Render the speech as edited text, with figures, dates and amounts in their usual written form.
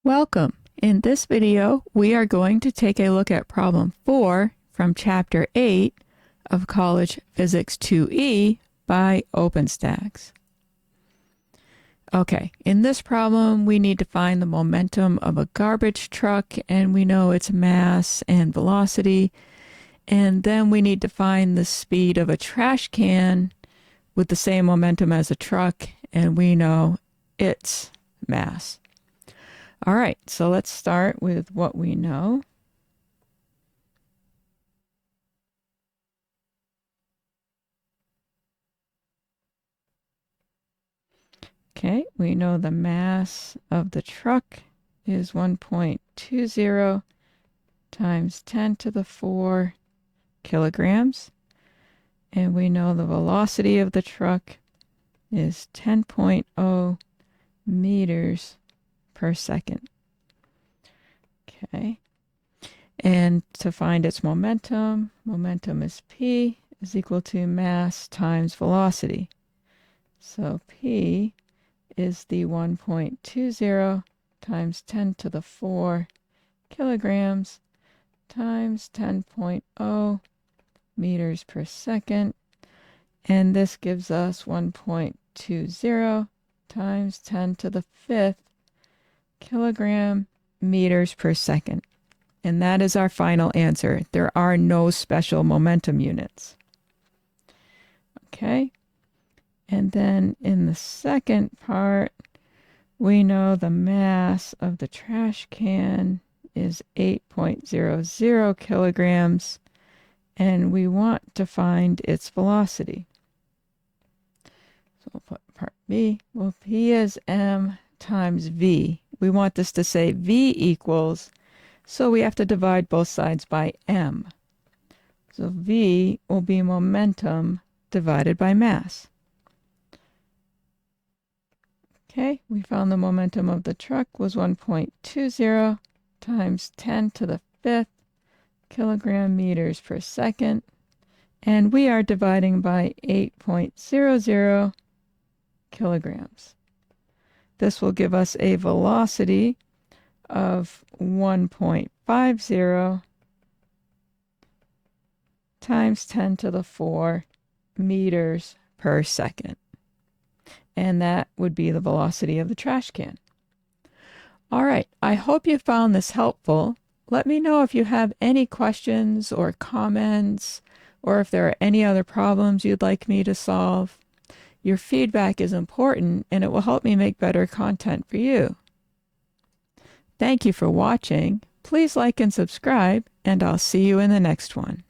Welcome. In this video, we are going to take a look at problem 4 from Chapter 8 of College Physics 2E by OpenStax. Okay, in this problem, we need to find the momentum of a garbage truck, and we know its mass and velocity. And then we need to find the speed of a trash can with the same momentum as a truck, and we know its mass. All right, so let's start with what we know. Okay, we know the mass of the truck is 1.20 times 10 to the 4 kilograms. And we know the velocity of the truck is 10.0 meters per second. Okay, and to find its momentum is P is equal to mass times velocity. So P is the 1.20 times 10 to the 4 kilograms times 10.0 meters per second. And this gives us 1.20 times 10 to the 5th kilogram meters per second. And that is our final answer. There are no special momentum units. Okay. And then in the second part, we know the mass of the trash can is 8.00 kilograms, and we want to find its velocity. So we'll put part B. Well, P is m times v. We want this to say v equals, so we have to divide both sides by m. So v will be momentum divided by mass. Okay, we found the momentum of the truck was 1.20 times 10 to the 5th kilogram meters per second, and we are dividing by 8.00 kilograms. This will give us a velocity of 1.50 times 10 to the 4 meters per second. And that would be the velocity of the trash can. All right, I hope you found this helpful. Let me know if you have any questions or comments, or if there are any other problems you'd like me to solve. Your feedback is important, and it will help me make better content for you. Thank you for watching. Please like and subscribe, and I'll see you in the next one.